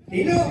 Et là,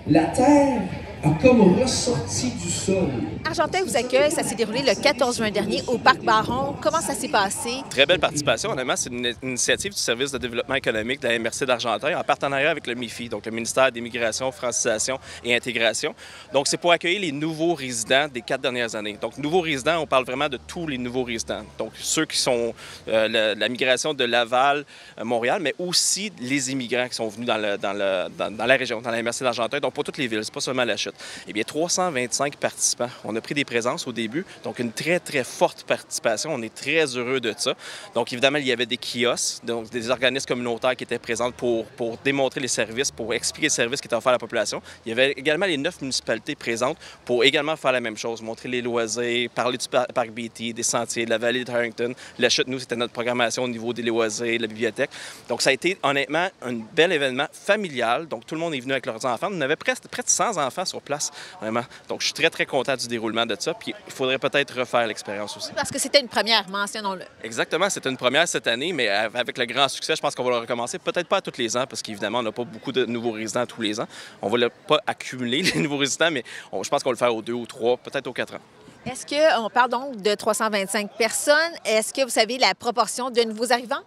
la terre a comme ressorti du sol. Argenteuil vous accueille, ça s'est déroulé le 14 juin dernier au Parc Baron. Comment ça s'est passé? Très belle participation. Honnêtement, c'est une initiative du Service de développement économique de la MRC d'Argenteuil en partenariat avec le MIFI, donc le ministère d'Immigration, Francisation et Intégration. Donc, c'est pour accueillir les nouveaux résidents des 4 dernières années. Donc, nouveaux résidents, on parle vraiment de tous les nouveaux résidents. Donc, ceux qui sont la migration de Laval, Montréal, mais aussi les immigrants qui sont venus dans la région, dans la MRC d'Argenteuil, donc pas toutes les villes, c'est pas seulement la Chute. Eh bien, 325 participants. On a pris des présences au début, donc une très, très forte participation. On est très heureux de ça. Donc, évidemment, il y avait des kiosques, donc des organismes communautaires qui étaient présents pour démontrer les services, pour expliquer les services qui étaient offerts à la population. Il y avait également les 9 municipalités présentes pour également faire la même chose, montrer les loisirs, parler du parc BT, des sentiers, de la vallée de Harrington. La Chute, nous, c'était notre programmation au niveau des loisirs, de la bibliothèque. Donc, ça a été honnêtement un bel événement familial. Donc, tout le monde est venu avec leurs enfants. On avait près de 100 enfants sur place, vraiment. Donc, je suis très, très content du déroulement de ça. Puis, il faudrait peut-être refaire l'expérience aussi. Parce que c'était une première, mentionnons-le. Exactement, c'était une première cette année, mais avec le grand succès, je pense qu'on va le recommencer. Peut-être pas tous les ans, parce qu'évidemment, on n'a pas beaucoup de nouveaux résidents tous les ans. On ne va pas accumuler les nouveaux résidents, mais je pense qu'on va le faire aux 2 ou 3, peut-être aux 4 ans. Est-ce qu'on parle donc de 325 personnes? Est-ce que vous savez la proportion de nouveaux arrivants?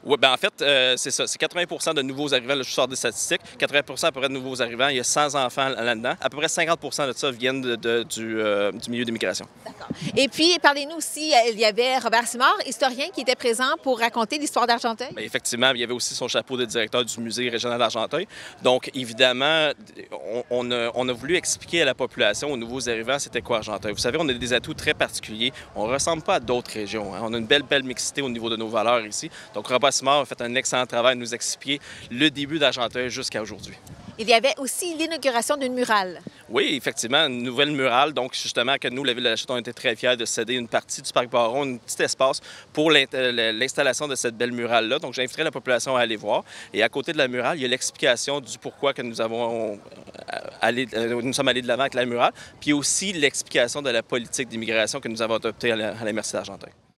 Oui, bien en fait, c'est ça. C'est 80 de nouveaux arrivants. Là, je sors des statistiques. 80 à peu près de nouveaux arrivants. Il y a 100 enfants là-dedans. À peu près 50 de ça viennent du milieu d'immigration. D'accord. Et puis, parlez-nous aussi, il y avait Robert Simard, historien, qui était présent pour raconter l'histoire d'Argenteuil. Bien, effectivement, il y avait aussi son chapeau de directeur du musée régional d'Argenteuil. Donc, évidemment, on a voulu expliquer à la population, aux nouveaux arrivants, c'était quoi Argenteuil. Vous savez, on a des atouts très particuliers. On ne ressemble pas à d'autres régions, hein. On a une belle mixité au niveau de nos valeurs ici. Donc, Robert Simard a fait un excellent travail de nous expliquer le début d'Argenteuil jusqu'à aujourd'hui. Il y avait aussi l'inauguration d'une murale. Oui, effectivement, une nouvelle murale. Donc, justement, que nous, la Ville de la Chute, on était très fiers de céder une partie du Parc Baron, un petit espace pour l'installation de cette belle murale-là. Donc, j'inviterai la population à aller voir. Et à côté de la murale, il y a l'explication du pourquoi que nous sommes allés de l'avant avec la murale, puis aussi l'explication de la politique d'immigration que nous avons adoptée à la MRC d'Argenteuil.